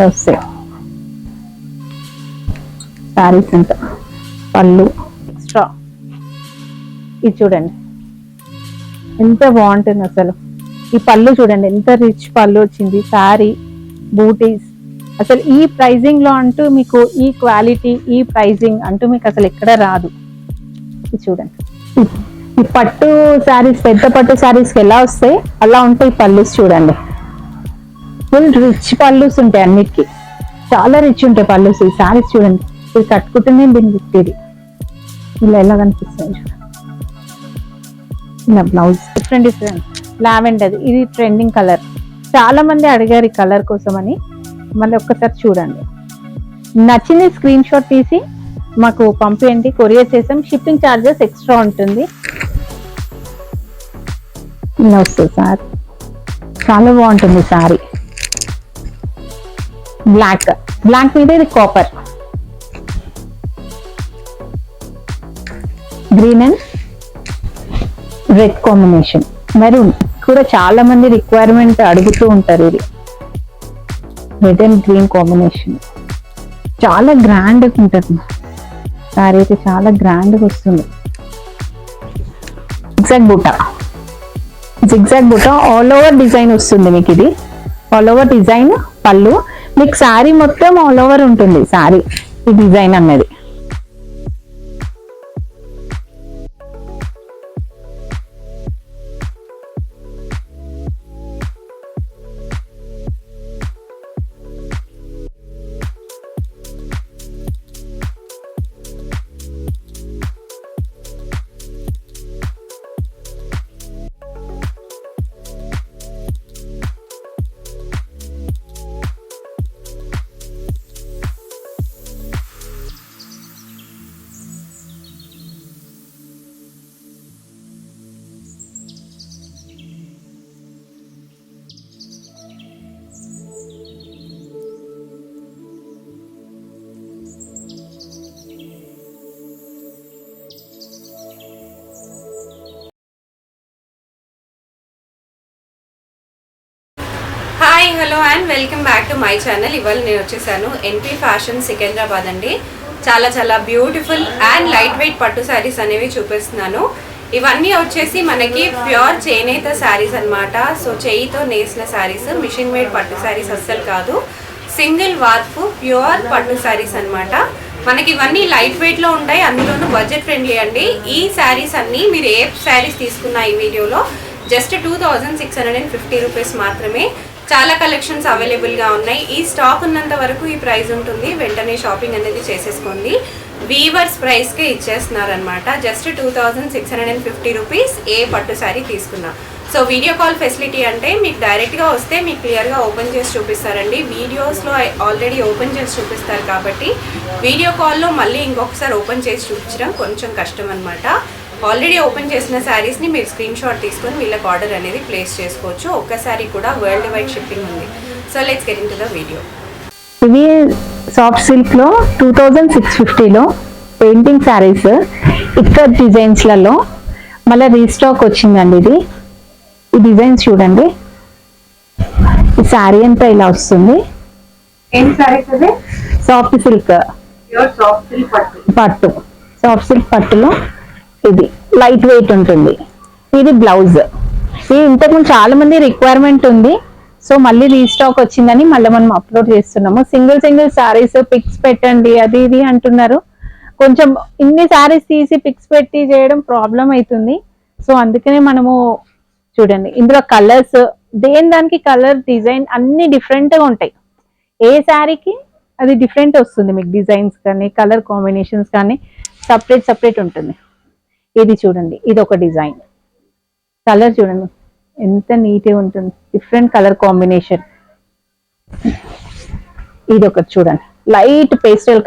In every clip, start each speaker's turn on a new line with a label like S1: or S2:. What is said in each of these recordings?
S1: వస్తాయి శారీస్ అంతా. పళ్ళు ఎక్స్ట్రా ఇది చూడండి ఎంత బాగుంటుంది అసలు. ఈ పళ్ళు చూడండి ఎంత రిచ్ పళ్ళు వచ్చింది. శారీ, బూటీస్, అసలు ఈ ప్రైజింగ్ లో అంటూ మీకు ఈ క్వాలిటీ, ఈ ప్రైజింగ్ అంటూ మీకు అసలు ఎక్కడ రాదు. ఇది చూడండి ఈ పట్టు శారీస్, పెద్ద పట్టు శారీస్కి ఎలా వస్తాయి అలా ఉంటాయి పళ్ళుస్. చూడండి ఫుల్ రిచ్ పళ్ళుస్ ఉంటాయి అన్నిటికీ, చాలా రిచ్ ఉంటాయి పళ్ళుస్. ఈ శారీస్ చూడండి, ఇది కట్టుకుంటేనే దీన్ని గుర్తేది ఇలా ఎలా కనిపిస్తుంది చూడండి. ఇలా బ్లౌజ్ డిఫరెంట్ లావెండర్, ఇది ట్రెండింగ్ కలర్. చాలా మంది అడిగారు ఈ కలర్ కోసం అని. మళ్ళీ ఒక్కసారి చూడండి, నచ్చింది స్క్రీన్ షాట్ తీసి మాకు పంపించండి, కొరియర్ చేసాం. షిప్పింగ్ ఛార్జెస్ ఎక్స్ట్రా ఉంటుంది. ఇలా వస్తుంది సార్, చాలా బాగుంటుంది సారీ. బ్లాక్ మీద ఇది copper, green and red combination. Maroon కూడా చాలా మంది రిక్వైర్మెంట్ అడుగుతూ ఉంటారు. ఇది రెడ్ అండ్ గ్రీన్ కాంబినేషన్, చాలా గ్రాండ్ ఉంటుంది సారీ అయితే, చాలా గ్రాండ్గా వస్తుంది. జిగ్జాగ్ బూటా ఆల్ ఓవర్ డిజైన్ వస్తుంది మీకు. ఇది ఆల్ ఓవర్ డిజైన్ పళ్ళు, మీకు శారీ మొత్తం ఆల్ ఓవర్ ఉంటుంది శారీ ఈ డిజైన్ అన్నది.
S2: Hi hello and welcome back to my channel. ఇవాళ నేను వచ్చేసాను ఎన్పీ ఫ్యాషన్ సికింద్రాబాద్ అండి. చాలా చాలా బ్యూటిఫుల్ అండ్ లైట్ వెయిట్ పట్టు శారీస్ అనేవి చూపిస్తున్నాను. ఇవన్నీ వచ్చేసి మనకి ప్యూర్ చేనేత శారీస్ అనమాట. సో చేయితో నేసిన శారీస్, మిషన్ మేడ్ పట్టు శారీస్ అస్సలు కాదు. సింగిల్ వార్పు ప్యూర్ పట్టు శారీస్ అనమాట. మనకి ఇవన్నీ లైట్ వెయిట్ లో ఉంటాయి, అందులోనూ బడ్జెట్ ఫ్రెండ్లీ అండి. ఈ శారీస్ అన్ని మీరు ఏ శారీస్ తీసుకున్నా ఈ వీడియోలో జస్ట్ 2650 రూపీస్ మాత్రమే. చాలా కలెక్షన్స్ అవైలబుల్గా ఉన్నాయి. ఈ స్టాక్ ఉన్నంత వరకు ఈ ప్రైస్ ఉంటుంది, వెంటనే షాపింగ్ అనేది చేసేసుకోండి. వీవర్స్ ప్రైస్కే ఇచ్చేస్తున్నారనమాట. జస్ట్ 2650 రూపీస్ ఏ పట్టు శారీ తీసుకున్నా. సో వీడియో కాల్ ఫెసిలిటీ అంటే మీకు డైరెక్ట్గా వస్తే మీకు క్లియర్గా ఓపెన్ చేసి చూపిస్తారండి. వీడియోస్లో ఆల్రెడీ ఓపెన్ చేసి చూపిస్తారు కాబట్టి వీడియో కాల్లో మళ్ళీ ఇంకొకసారి ఓపెన్ చేసి చూపించడం కొంచెం కష్టం అనమాట. ఆల్రెడీ ఓపెన్ చేసిన శారీస్ని మీరు స్క్రీన్ షాట్ తీసుకొని వీళ్ళకి ఆర్డర్ అనేది ప్లేస్ చేసుకోవచ్చు. ఒక్కసారి కూడా వరల్డ్ వైడ్ షిప్పింగ్ ఉంది. So let's get into the video.
S1: ఇవి సాఫ్ట్ సిల్క్లో 2650లో పెయింటింగ్ శారీస్, ఇక్కడ డిజైన్స్లలో మళ్ళీ రీస్టాక్ వచ్చిందండి. ఇది ఈ డిజైన్స్ చూడండి. ఈ శారీ అంతా ఇలా వస్తుంది.
S2: ఏం శారీస్ అది?
S1: సాఫ్ట్ సిల్క్ పట్టు. సాఫ్ట్ సిల్క్ పట్టులో ఇది లైట్ వెయిట్ ఉంటుంది. ఇది బ్లౌజ్. ఇది ఇంతకుముందు చాలా మంది రిక్వైర్మెంట్ ఉంది, సో మళ్ళీ రీస్టాక్ వచ్చిందని మళ్ళీ మనం అప్లోడ్ చేస్తున్నాము. సింగిల్ శారీస్ పిక్స్ పెట్టండి అది ఇది అంటున్నారు. కొంచెం ఇన్ని శారీస్ తీసి పిక్స్ పెట్టి చేయడం ప్రాబ్లం అవుతుంది. సో అందుకనే మనము చూడండి, ఇందులో కలర్స్ దానికి కలర్ డిజైన్ అన్ని డిఫరెంట్గా ఉంటాయి. ఏ శారీకి అది డిఫరెంట్ వస్తుంది మీకు. డిజైన్స్ కానీ కలర్ కాంబినేషన్స్ కానీ సపరేట్ ఉంటుంది. ఇది చూడండి, ఇది ఒక డిజైన్. కలర్ చూడండి ఎంత నీట్గా ఉంటుంది, డిఫరెంట్ కలర్ కాంబినేషన్. ఇది ఒకటి చూడండి, లైట్ పేస్టల్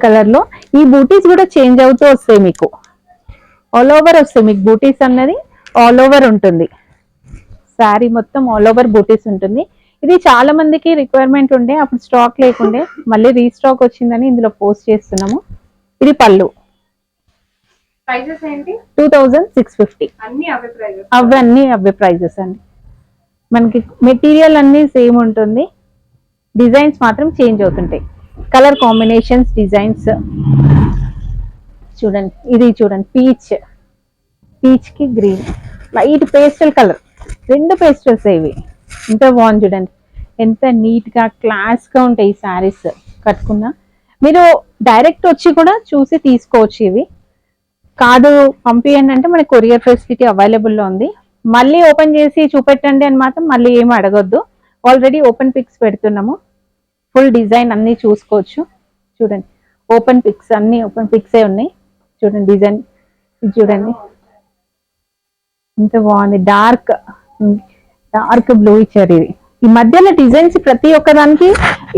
S1: కలర్ లో ఈ బూటీస్ కూడా చేంజ్ అవుతూ వస్తాయి మీకు. ఆల్ ఓవర్ వస్తాయి మీకు బూటీస్ అన్నది, ఆల్ ఓవర్ ఉంటుంది. శారీ మొత్తం ఆల్ ఓవర్ బూటీస్ ఉంటుంది. ఇది చాలా మందికి రిక్వైర్మెంట్ ఉండే, అప్పుడు స్టాక్ లేకుండే, మళ్ళీ రీస్టాక్ వచ్చిందని ఇందులో పోస్ట్ చేస్తున్నాము. ఇది పళ్ళు.
S2: ప్రైజెస్ ఏంటి?
S1: 2650.
S2: అన్ని అవే ప్రైజెస్?
S1: అవన్నీ అవే ప్రైజెస్ అండి. మనకి మెటీరియల్ అన్ని సేమ్ ఉంటుంది, డిజైన్స్ మాత్రం చేంజ్ అవుతుంటాయి. కలర్ కాంబినేషన్స్, డిజైన్స్ చూడండి. ఇది చూడండి, పీచ్ కి గ్రీన్, లైట్ పేస్టల్ కలర్, రెండు పేస్టల్స్ ఇవి. ఎంత బాగుంది చూడండి, ఎంత నీట్ గా క్లాస్ గా ఉంటాయి ఈ శారీస్. కట్టుకున్నా మీరు డైరెక్ట్ వచ్చి కూడా చూసి తీసుకోవచ్చు. ఇవి కాదు పంపియండి అంటే మన కొరియర్ ఫెసిలిటీ అవైలబుల్లో ఉంది. మళ్ళీ ఓపెన్ చేసి చూపెట్టండి అని మాత్రం మళ్ళీ ఏమి అడగొద్దు. ఆల్రెడీ ఓపెన్ పిక్స్ పెడుతున్నాము, ఫుల్ డిజైన్ అన్ని చూసుకోవచ్చు. చూడండి, ఓపెన్ పిక్స్ అన్ని ఓపెన్ పిక్సే ఉన్నాయి. చూడండి డిజైన్, ఇది చూడండి ఎంత బాగుంది. డార్క్ బ్లూ ఇచ్చారు. ఇది ఈ మధ్యలో డిజైన్స్ ప్రతి ఒక్క దానికి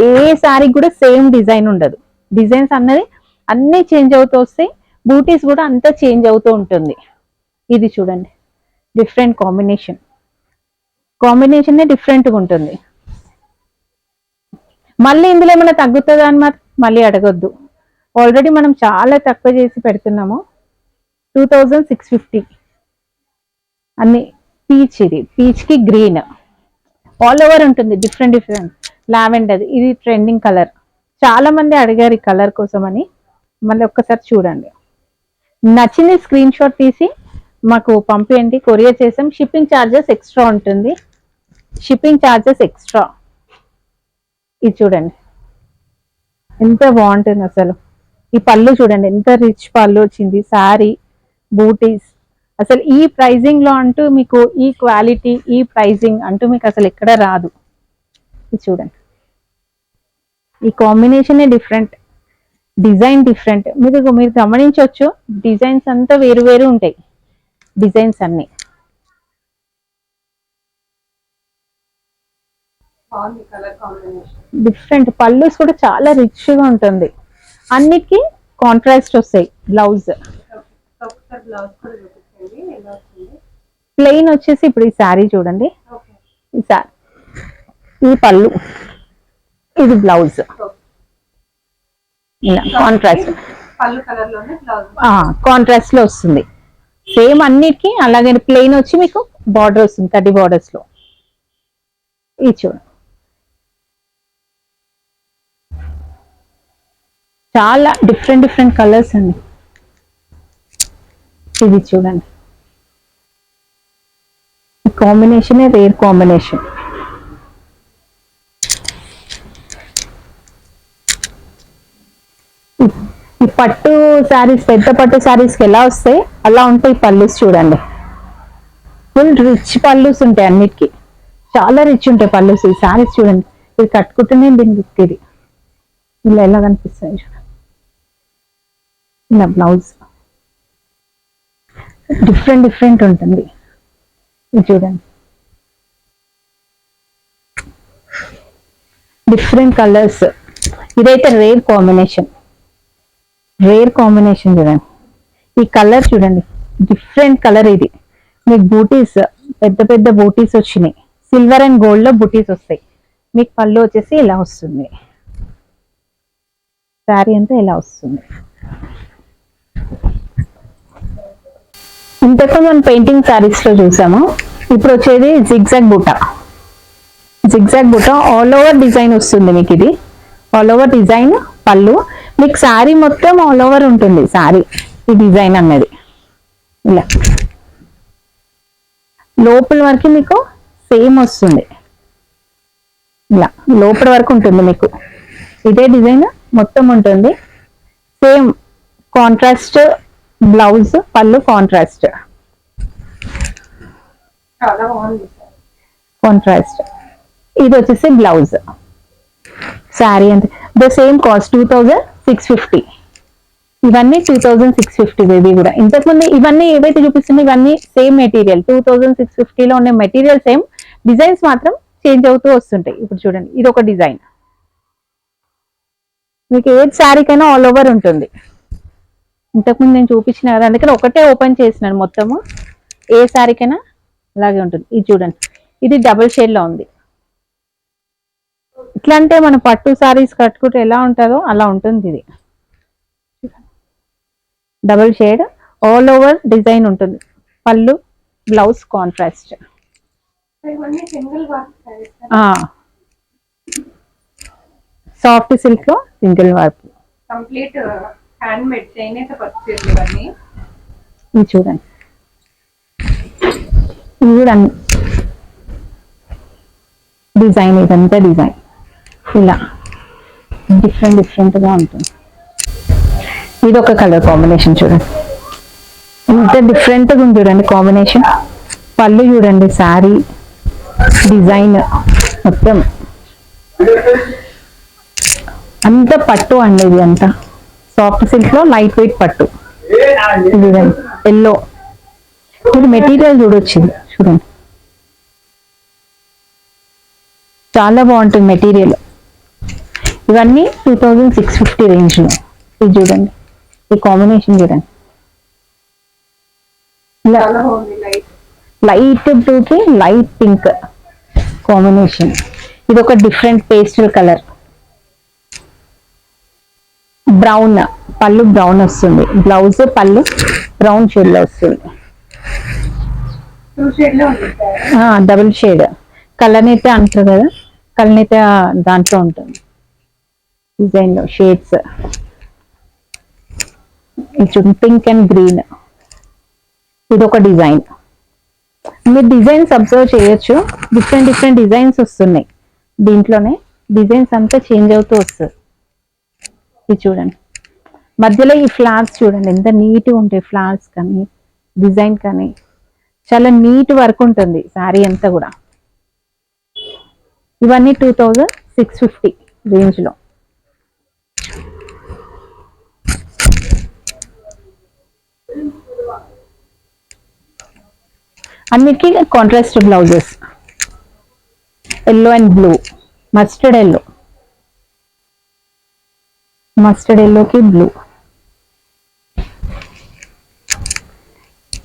S1: ఏ సారీ కూడా సేమ్ డిజైన్ ఉండదు. డిజైన్స్ అన్నది అన్ని చేంజ్ అవుతూ వస్తాయి. బూటీస్ కూడా అంతా చేంజ్ అవుతూ ఉంటుంది. ఇది చూడండి, డిఫరెంట్ కాంబినేషన్ డిఫరెంట్గా ఉంటుంది. మళ్ళీ ఇందులో ఏమైనా తగ్గుతుందా అని మాత్రం మళ్ళీ అడగొద్దు. ఆల్రెడీ మనం చాలా తక్కువ చేసి పెడుతున్నాము. 2650 అన్ని. ఇది పీచ్ కి గ్రీన్ ఆల్ ఓవర్ ఉంటుంది, డిఫరెంట్ లావెండర్. ఇది ట్రెండింగ్ కలర్, చాలా మంది అడిగారు ఈ కలర్ కోసం అని. మళ్ళీ ఒక్కసారి చూడండి, నచ్చింది స్క్రీన్ షాట్ తీసి మాకు పంపించండి, కొరియర్ చేసాం. షిప్పింగ్ ఛార్జెస్ ఎక్స్ట్రా ఉంటుంది, ఇది చూడండి ఎంత బాగుంటుంది అసలు. ఈ పళ్ళు చూడండి, ఎంత రిచ్ పళ్ళు వచ్చింది. శారీ, బూటీస్, అసలు ఈ ప్రైజింగ్ లో అంటూ మీకు ఈ క్వాలిటీ, ఈ ప్రైజింగ్ అంటూ మీకు అసలు ఎక్కడ రాదు. ఇది చూడండి, ఈ కాంబినేషన్ డిఫరెంట్, డిజైన్ డిఫరెంట్. మీరు గమనించవచ్చు, డిజైన్స్ అంతా వేరు ఉంటాయి. డిజైన్స్ అన్ని డిఫరెంట్. పళ్ళుస్ కూడా చాలా రిచ్ గా ఉంటుంది. అన్నిటికీ కాంట్రాస్ట్ వస్తాయి. బ్లౌజ్ ప్లెయిన్ వచ్చేసి, ఇప్పుడు ఈ శారీ చూడండి, ఈ పళ్ళు, ఇది బ్లౌజ్ కాంట్రాస్ట్ లో వస్తుంది. సేమ్ అన్నిటికీ అలాగే ప్లెయిన్ వచ్చి మీకు బార్డర్ వస్తుంది, 30 బార్డర్స్ లో. ఇది చూడండి, చాలా డిఫరెంట్ కలర్స్ అండి. ఇది చూడండి, కాంబినేషన్ రేర్ కాంబినేషన్. ఈ పట్టు శారీస్, పెద్ద పట్టు శారీస్ కి ఎలా వస్తాయి అలా ఉంటాయి పళ్ళుస్. చూడండి, ఫుల్ రిచ్ పళ్ళుస్ ఉంటాయి అన్నిటికీ, చాలా రిచ్ ఉంటాయి పళ్ళుస్. ఈ శారీస్ చూడండి, ఇది కట్టుకుంటేనే దీనికి ఇది ఇలా ఎలా కనిపిస్తాయి. ఇలా బ్లౌజ్ డిఫరెంట్ ఉంటుంది. ఇది చూడండి, డిఫరెంట్ కలర్స్. ఇదైతే రేర్ కాంబినేషన్ చూడండి. ఈ కలర్ చూడండి, డిఫరెంట్ కలర్. ఇది మీకు బూటీస్, పెద్ద బూటీస్ వచ్చినాయి. సిల్వర్ అండ్ గోల్డ్ లో బూటీస్ వస్తాయి. మీకు పళ్ళు వచ్చేసి ఇలా వస్తుంది, శారీ అంతా ఇలా వస్తుంది. ఇంతకు మనం పెయింటింగ్ శారీస్ లో చూసాము. ఇప్పుడు వచ్చేది జిగ్జాగ్ బూటా ఆల్ ఓవర్ డిజైన్ వస్తుంది మీకు. ఇది ఆల్ ఓవర్ డిజైన్ పళ్ళు, మీకు శారీ మొత్తం ఆల్ ఓవర్ ఉంటుంది. శారీ ఈ డిజైన్ అన్నది ఇలా లోపల వరకు మీకు సేమ్ వస్తుంది. ఇలా లోపల వరకు ఉంటుంది మీకు ఇదే డిజైన్ మొత్తం ఉంటుంది. సేమ్ కాంట్రాస్ట్ బ్లౌజ్, పళ్ళు కాంట్రాస్ట్. ఇది వచ్చేసి బ్లౌజ్. శారీ అంతే. The same cost 2650. ఇవన్నీ 2650 బేబీ కూడా. ఇంతకుముందు ఇవన్నీ ఏవైతే చూపిస్తున్నాయి ఇవన్నీ సేమ్ మెటీరియల్, 2650 లో ఉన్న మెటీరియల్ సేమ్, డిజైన్స్ మాత్రం చేంజ్ అవుతూ వస్తుంటాయి. ఇప్పుడు చూడండి, ఇది ఒక డిజైన్. మీకు ఏ శారీకైనా ఆల్ ఓవర్ ఉంటుంది. ఇంతకుముందు నేను చూపించిన కదా, అందుకని ఒకటే ఓపెన్ చేసినాను మొత్తము. ఏ శారీకైనా అలాగే ఉంటుంది. ఇది చూడండి, ఇది డబుల్ షేడ్ లో ఉంది. ఇట్లా అంటే మన పట్టు శారీస్ కట్టుకుంటే ఎలా ఉంటుందో అలా ఉంటుంది. ఇది double shade all over design ఉంటుంది. పళ్ళు, బ్లౌజ్ కాంట్రాస్ట్.
S2: ఇవన్నీ single work saris.
S1: Soft silk లో single work.
S2: Complete hand made చేనేత పట్టు చీరలు ఇవన్నీ.
S1: ఇది చూడండి, ఇది కూడా డిజైన్, ఇదంతా డిజైన్ ఇలా డిఫరెంట్ డిఫరెంట్ గా ఉంటుంది. ఇది ఒక కలర్ కాంబినేషన్ చూడండి, ఇంత డిఫరెంట్ గా ఉంది చూడండి కాంబినేషన్. పళ్ళు చూడండి, శారీ డిజైన్ మొత్తం అంత పట్టు అండి. ఇది అంతా సాఫ్ట్ సిల్క్ లో లైట్ వెయిట్ పట్టు. ఇది ఎల్లో, ఇది మెటీరియల్ చూడొచ్చు, చూడండి చాలా బాగుంటుంది మెటీరియల్. ఇవన్నీ 2650 రేంజ్ లో. ఇది చూడండి, ఈ కాంబినేషన్ చూడండి, లైట్ బ్లూ కి లైట్ పింక్ కాంబినేషన్. ఇది ఒక డిఫరెంట్ పేస్టల్ కలర్. బ్రౌన్, పళ్ళు బ్రౌన్ వస్తుంది, బ్లౌజ్ పళ్ళు బ్రౌన్ షేడ్ లో వస్తుంది. డబుల్ షేడ్ కలనైతే అంటారు కదా, కలనైతే దాంట్లో ఉంటుంది డిజైన్ లో షేడ్స్. పింక్ అండ్ గ్రీన్, ఇది ఒక డిజైన్. మీరు డిజైన్స్ అబ్జర్వ్ చేయొచ్చు, డిఫరెంట్ డిఫరెంట్ డిజైన్స్ వస్తున్నాయి దీంట్లోనే. డిజైన్స్ అంతా చేంజ్ అవుతూ వస్తుంది. ఇది చూడండి, మధ్యలో ఈ ఫ్లవర్స్ చూడండి ఎంత నీట్గా ఉంటాయి. ఫ్లవర్స్ కానీ డిజైన్ కానీ చాలా నీట్ వర్క్ ఉంటుంది శారీ అంతా కూడా. ఇవన్నీ 2650 రేంజ్ లో. అన్నిటికీ contrast blouses. Yellow and blue, mustard yellow, mustard ఎల్లోకి బ్లూ.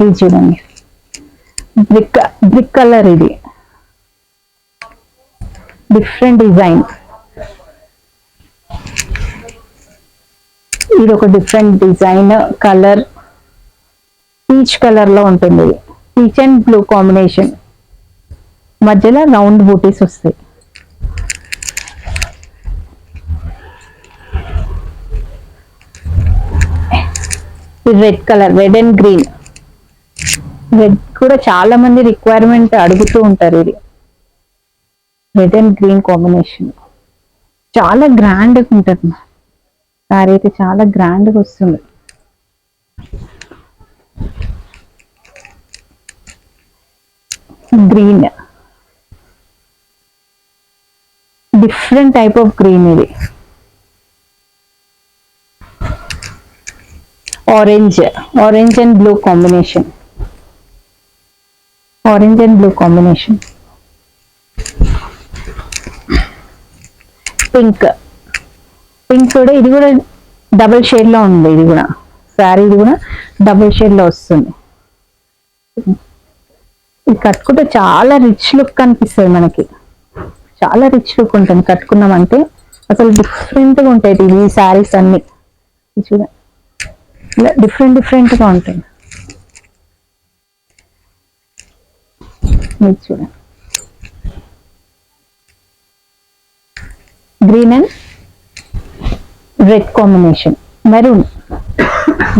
S1: ఇది చూడండి, బ్రిక్ కలర్, ఇది డిఫరెంట్ డిజైన్. ఇది ఒక different design colour, peach colour లో ఉంటుంది. ఇది పీచ్ అండ్ బ్లూ కాంబినేషన్, మధ్యలో రౌండ్ బూటీస్ వస్తాయి. Red colour, red and green. Red కూడా చాలా మంది రిక్వైర్మెంట్ అడుగుతూ ఉంటారు. ఇది రెడ్ అండ్ గ్రీన్ కాంబినేషన్ చాలా గ్రాండ్ గా ఉంటుంది. సారీ అయితే చాలా గ్రాండ్ గా వస్తుంది. Green, different type of green. ఇది orange, orange and blue combination, orange and blue combination. Pink, pink కూడా, ఇది కూడా డబుల్ షేడ్ లో ఉంది. ఇది కూడా శారీ, ఇది కూడా డబుల్ షేడ్ లో వస్తుంది. ఇది కట్టుకుంటే చాలా రిచ్ లుక్ కనిపిస్తుంది మనకి, చాలా రిచ్ లుక్ ఉంటుంది కట్టుకున్నామంటే. అసలు డిఫరెంట్ గా ఉంటాయి ఈ శారీస్ అన్ని. చూడండి ఇలా డిఫరెంట్ డిఫరెంట్ గా ఉంటుంది. చూడండి, green and red combination, maroon.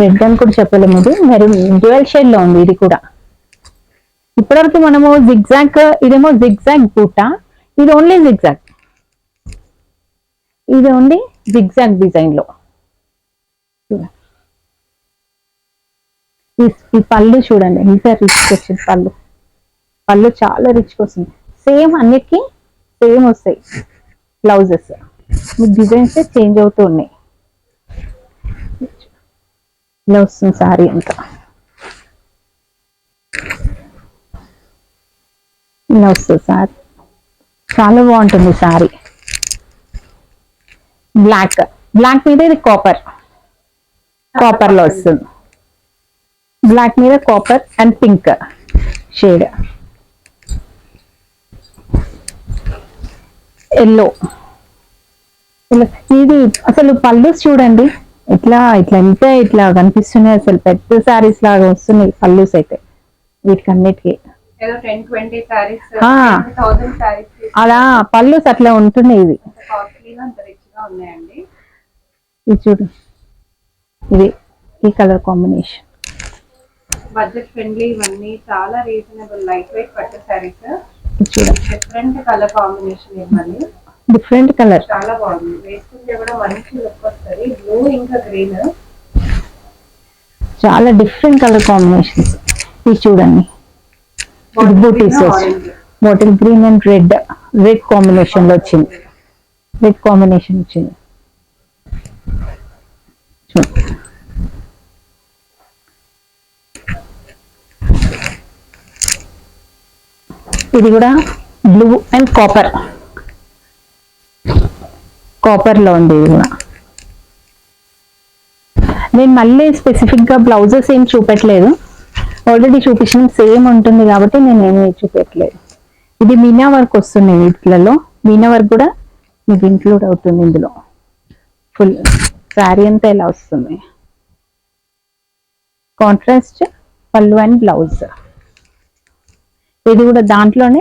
S1: Red అని కూడా చెప్పలేము, ఇది మెరూన్ డ్యూయల్ షేడ్ లో ఉంది. ఇది కూడా ఇప్పటివరకు మనము జిగ్జాగ్, ఇదేమో జిగ్జాగ్ బూటా, ఇది ఓన్లీ జిగ్జాగ్, ఇది ఓన్లీ జిగ్జాగ్ డిజైన్ లో. ఈ పళ్ళు చూడండి ఎంత రిచ్ వచ్చింది. పళ్ళు, పళ్ళు చాలా రిచ్ వస్తుంది. సేమ్ అన్నిటికీ సేమ్ వస్తాయి బ్లౌజెస్, మీకు డిజైన్స్ చేంజ్ అవుతూ ఉన్నాయి. ఇలా వస్తుంది సారీ అంతా, ఇలా వస్తుంది సారీ. చాలా బాగుంటుంది సారీ. బ్లాక్, బ్లాక్ మీద ఇది కాపర్, కాపర్ లో వస్తుంది. బ్లాక్ మీద copper and pink shade, yellow. ఇది అసలు పళ్ళు చూడండి ఇట్లా ఇట్లా ఎంత ఇట్లా కనిపిస్తున్నాయి. అసలు పెద్ద శారీస్ లాగా వస్తున్నాయి పళ్ళుస్ అయితే వీటికి అన్నిటికీ.
S2: ఏదో 10-20 సారీస్
S1: ఆ.
S2: 1000 సారీస్
S1: అలా పళ్ళు అట్లా ఉంటున్నాయి. ఇది
S2: కాస్ట్లీగా అంత రిచ్ గా ఉన్నాయండి.
S1: ఇది చూడు, ఇది ఈ కలర్ కాంబినేషన్.
S2: బడ్జెట్ ఫ్రెండ్లీ, ఇవన్నీ చాలా రీజనబుల్ లైట్ వెయిట్ పట్టు సారీస్.
S1: ఇది చూడు,
S2: డిఫరెంట్ కలర్ కాంబినేషన్ ఇవన్నీ
S1: డిఫరెంట్ కలర్,
S2: చాలా బాగుంది. వేసుకుంటే కూడా మంచి లుక్ వస్తుంది. బ్లూ ఇంకా గ్రీన్,
S1: చాలా డిఫరెంట్ కలర్ కాంబినేషన్స్. ఇది చూడండి, ఇది బూటీస్ bottle green and red, red combination లో వచ్చింది. రెడ్ కాంబినేషన్ వచ్చింది చూడు. ఇది కూడా బ్లూ అండ్ కాపర్, కాపర్ లో ఉంది. ఇది కూడా నేను మళ్ళీ స్పెసిఫిక్ గా బ్లౌజెస్ ఏం చూపెట్టలేదు, ఆల్రెడీ చూపించిన సేమ్ ఉంటుంది కాబట్టి నేను ఏమీ చూపెట్టలేదు. ఇది మీనా వర్క్ వస్తుంది వీటిలలో, మీనా వర్క్ కూడా మీకు ఇంక్లూడ్ అవుతుంది ఇందులో. ఫుల్ శారీ అంతా ఇలా వస్తుంది. కాంట్రాస్ట్ పళ్ళు అండ్ బ్లౌజ్. ఇది కూడా దాంట్లోనే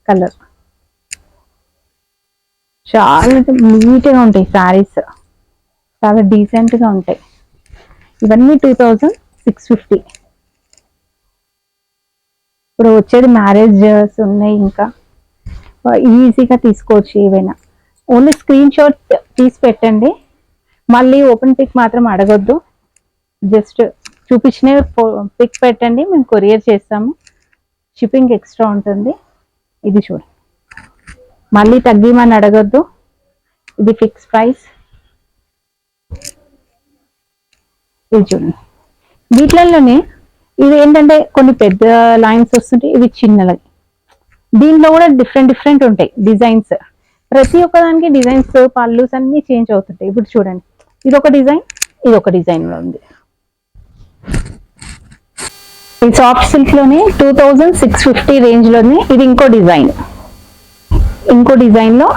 S1: కలర్. చాలా నీట్గా ఉంటాయి శారీస్, చాలా డీసెంట్గా ఉంటాయి. ఇవన్నీ 2650. ఇప్పుడు వచ్చేది మ్యారేజెస్ ఉన్నాయి, ఇంకా ఈజీగా తీసుకోవచ్చు ఏవైనా. ఓన్లీ స్క్రీన్ షాట్ తీసి పెట్టండి, మళ్ళీ ఓపెన్ పిక్ మాత్రం అడగొద్దు. జస్ట్ చూపించిన పిక్ పెట్టండి, మేము కొరియర్ చేస్తాము. షిప్పింగ్ ఎక్స్ట్రా ఉంటుంది. ఇది చూడండి, మళ్ళీ తగ్గిమని అడగొద్దు, ఇది ఫిక్స్ ప్రైస్. ఇది చూడండి, వీటిలలోనే ఇది ఏంటంటే కొన్ని పెద్ద లైన్స్ వస్తుంటాయి, ఇవి చిన్నవి. దీంట్లో కూడా డిఫరెంట్ డిఫరెంట్ ఉంటాయి డిజైన్స్. ప్రతి ఒక్కదానికి డిజైన్స్ పళ్ళుస్ అన్ని చేంజ్ అవుతుంటాయి. ఇప్పుడు చూడండి, ఇది ఒక డిజైన్, ఇది ఒక డిజైన్ లో ఉంది. ఈ సాఫ్ట్ సిల్క్ లోనే 2650 రేంజ్ లోనే ఇది ఇంకో డిజైన్. ఇంకో డిజైన్ లో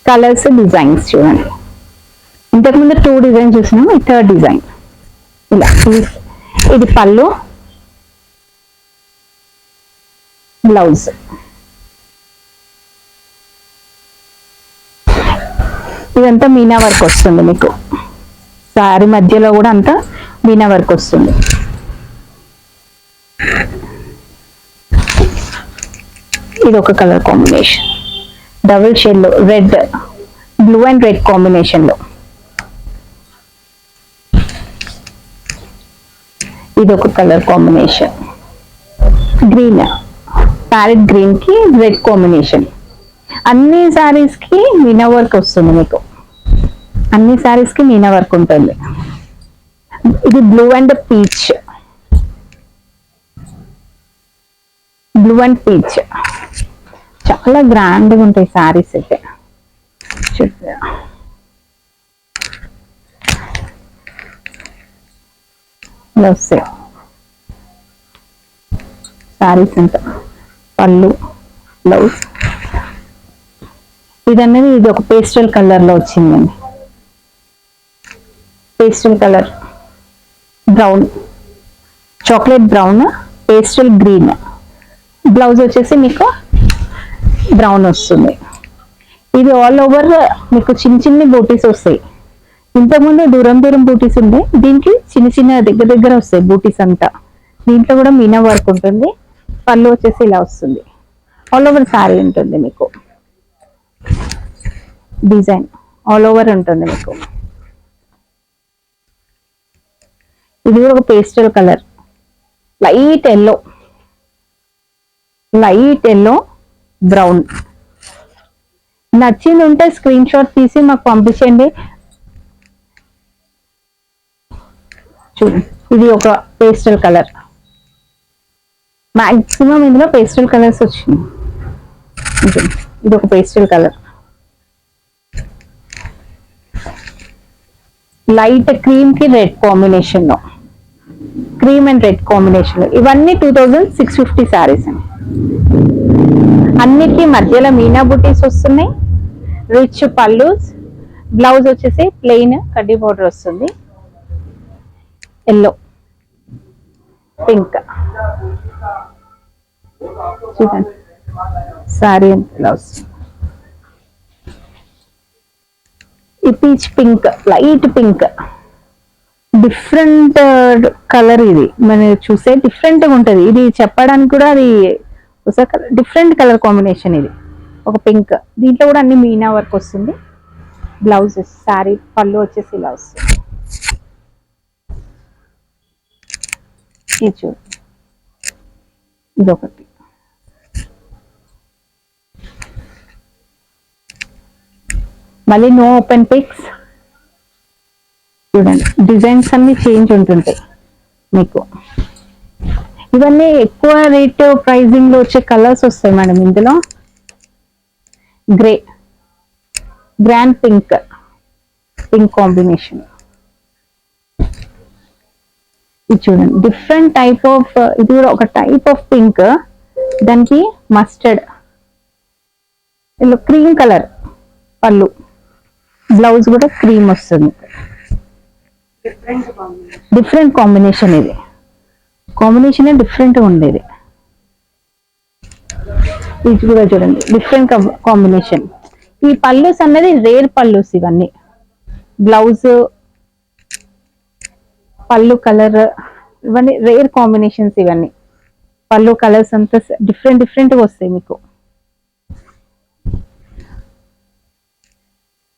S1: కలర్స్ డిజైన్స్ చూడండి. ఇంతకుముందు 2 డిజైన్ చూసినాం, ఈ 3rd డిజైన్. ఇలా ఇది పళ్ళు, బ్లౌజ్. ఇదంతా మీనా వర్క్ వస్తుంది మీకు. సారీ మధ్యలో కూడా అంతా మీనా వర్క్ వస్తుంది. ఇది ఒక కలర్ కాంబినేషన్, డబుల్ షేడ్ లో red, blue and red combination లో. ఇది ఒక colour combination, green, parrot green కి రెడ్ కాంబినేషన్. అన్ని సారీస్ కి మీనా వర్క్ వస్తుంది మీకు, అన్ని సారీస్ కి మీనా వర్క్ ఉంటుంది. ఇది blue and peach, blue and peach. చాలా గ్రాండ్గా ఉంటాయి సారీస్ అయితే. ఇలా వస్తాయి సారీస్ అంతా. పళ్ళు, బ్లౌజ్. ఇదన్నది ఇది ఒక పేస్టల్ కలర్ లో వచ్చిందండి. Pastel colour, brown, chocolate brown, pastel green. Blouse వచ్చేసి మీకు బ్రౌన్ వస్తుంది. ఇది ఆల్ ఓవర్ మీకు చిన్న చిన్న బూటీస్ వస్తాయి. ఇంతకుముందు దూరం దూరం బూటీస్ ఉండే, దీనికి చిన్న చిన్న దగ్గర దగ్గర వస్తాయి బూటీస్ అంతా. దీంట్లో కూడా మీనా వర్క్ ఉంటుంది. పళ్ళు వచ్చేసి ఇలా వస్తుంది. ఆల్ ఓవర్ శారీ ఉంటుంది మీకు, డిజైన్ ఆల్ ఓవర్ ఉంటుంది మీకు. ఇది కూడా ఒక pastel colour, light yellow, light yellow, brown. నచ్చింది ఉంటే స్క్రీన్ షాట్ తీసి మాకు పంపించండి. చూడండి, ఇది ఒక పేస్టల్ కలర్. మాక్సిమం ఇందులో పేస్టల్ కలర్స్ వచ్చినాయి. ఇది ఒక పేస్టల్ కలర్, లైట్ క్రీమ్ కి రెడ్ కాంబినేషన్ లో, క్రీమ్ అండ్ రెడ్ కాంబినేషన్ లో. ఇవన్నీ 2650 సారీస్ అండి. అన్నిటికీ మధ్యలో మీనా బుటీస్ వస్తున్నాయి. రిచ్ పళ్ళు, బ్లౌజ్ వచ్చేసి ప్లెయిన్ కడ్డీ బోర్డర్ వస్తుంది. Yellow, pink. చూడండి సారీ ఇలా వస్తుంది. ఈ peach pink, light pink, different colour. ఇది మనం చూసే డిఫరెంట్ గా ఉంటది. ఇది చెప్పడానికి కూడా అది డిఫరెంట్ కలర్ కాంబినేషన్. ఇది ఒక పింక్, దీంట్లో కూడా అన్ని మీనా వర్క్ వస్తుంది. బ్లౌజ్ శారీ పళ్ళు వచ్చేసి ఇలా వస్తుంది. ఇది చూడు, ఇదొకటి. మళ్ళీ నో ఓపెన్ పిక్స్. చూడండి డిజైన్స్ అన్ని చేంజ్ ఉంటుంటాయి మీకు. ఇవన్నీ ఎక్కువ రేట్ ప్రైజింగ్ లో వచ్చే కలర్స్ వస్తాయి మేడం. ఇందులో grey, grand pink, pink combination. ఇది చూడండి డిఫరెంట్ టైప్ ఆఫ్, ఇది కూడా ఒక టైప్ ఆఫ్ పింక్, దానికి మస్టర్డ్ ఇలా క్రీమ్ కలర్ పళ్ళు, బ్లౌజ్ కూడా క్రీమ్ వస్తుంది. Different combination. ఇది కాంబినేషన్ డిఫరెంట్ ఉండేది. ఇది కూడా చూడండి డిఫరెంట్ కాంబినేషన్. ఈ పళ్ళుస్ అన్నది రేర్ పళ్ళుస్ ఇవన్నీ. బ్లౌజ్ పళ్ళు కలర్ ఇవన్నీ రేర్ కాంబినేషన్స్. ఇవన్నీ పళ్ళు కలర్స్ అంతా డిఫరెంట్ డిఫరెంట్ గా వస్తాయి మీకు.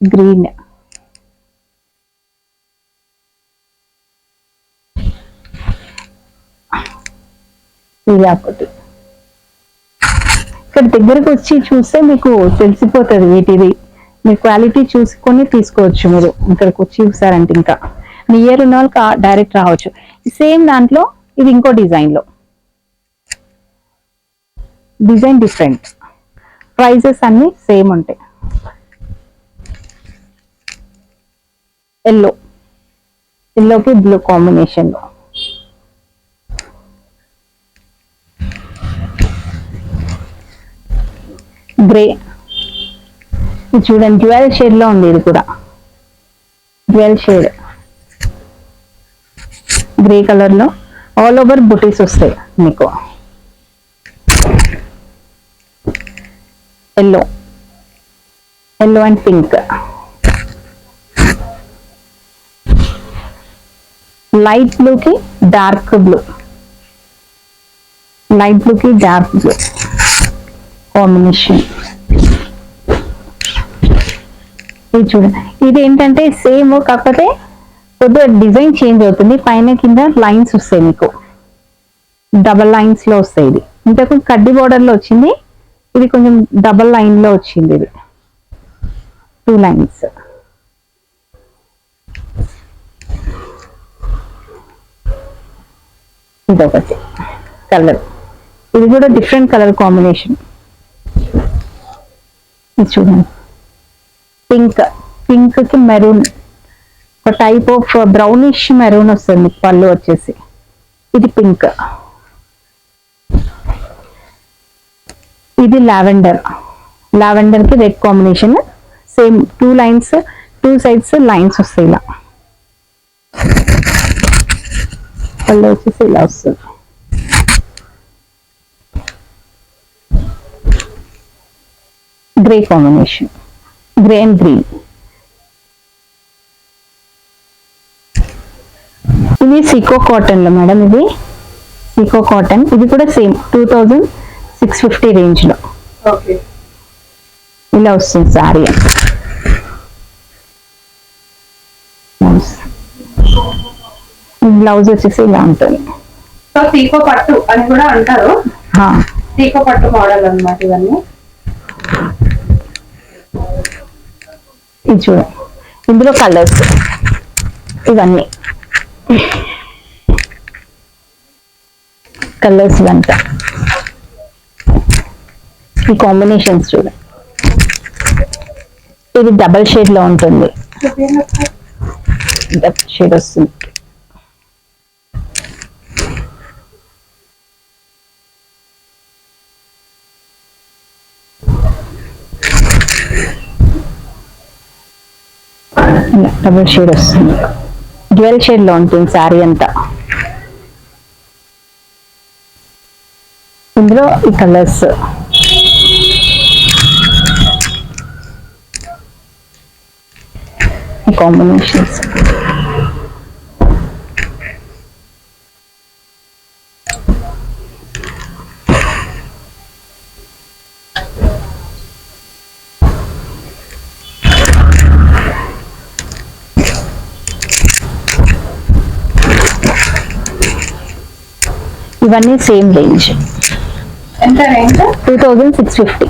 S1: గ్రీన్, ఇది ఒకటి. ఇక్కడ దగ్గరకు వచ్చి చూస్తే మీకు తెలిసిపోతుంది వీటిది. మీరు క్వాలిటీ చూసుకొని తీసుకోవచ్చు. మీరు ఇక్కడికి వచ్చి చూసారంటే ఇంకా నియర్ ఉన్న వాళ్ళకి డైరెక్ట్ రావచ్చు. సేమ్ దాంట్లో ఇది ఇంకో డిజైన్ లో, డిజైన్ డిఫరెంట్, ప్రైజెస్ అన్ని సేమ్ ఉంటాయి. ఎల్లో, ఎల్లోకి బ్లూ కాంబినేషన్ లో. గ్రే, ఇది చూడండి డ్యూయల్ షేడ్ లో ఉంది. ఇది కూడా డ్యూయల్ షేడ్ గ్రే కలర్ లో ఆల్ ఓవర్ బుటీస్ వస్తాయి మీకు. Yellow, yellow and pink, light blue కి డార్క్ బ్లూ, లైట్ బ్లూ కి డార్క్ బ్లూ కాంబినేషన్. ఇది చూడండి, ఇది ఏంటంటే సేమ్ కాకపోతే కొద్దిగా డిజైన్ చేంజ్ అవుతుంది. పైన కింద లైన్స్ వస్తాయి మీకు, డబల్ లైన్స్ లో వస్తాయి. ఇది ఇంతకు కడ్డీ బోర్డర్ లో వచ్చింది, ఇది కొంచెం డబల్ లైన్ లో వచ్చింది. ఇది 2 లైన్స్. ఇదొకటి కలర్, ఇది కూడా డిఫరెంట్ కలర్ కాంబినేషన్. ఇది చూడండి పింక్, పింక్ కి మెరూన్, ఒక టైప్ ఆఫ్ బ్రౌనిష్ మెరూన్ వస్తుంది పళ్ళు వచ్చేసి. ఇది పింక్, ఇది లావెండర్, లావెండర్ కి red combination. Same 2 lines, 2 sides lines వస్తాయి. ఇలా పళ్ళు వచ్చేసి ఇలా వస్తుంది. Grey combination, grey and green. ఇది సీకో కాటన్ లో మేడం, ఇది సీకో కాటన్. ఇది కూడా సేమ్ 2650 రేంజ్ లో ఇలా వస్తుంది సారీ. బ్లౌజ్ వచ్చేసి ఇలా ఉంటుంది.
S2: సో సీకో పట్టు అని కూడా అంటారు. సీకో పట్టు మోడల్ అన్నమాట ఇవన్నీ.
S1: ఇది చూడండి ఇందులో కలర్స్ ఇవన్నీ, కలర్స్ ఇవంతా ఈ కాంబినేషన్స్ చూడండి. ఇది డబల్ షేడ్ లో ఉంటుంది, డబల్ షేడ్ వస్తుంది. డబుల్ షేడ్ వస్తుంది, డ్యూయల్ షేడ్ లో ఉంటుంది శారీ అంతా. ఇందులో ఈ కలర్స్ ఈ కాంబినేషన్స్. ఇవన్నీ సేమ్ రేంజ్.
S2: ఎంత రేంజ్?
S1: 2650.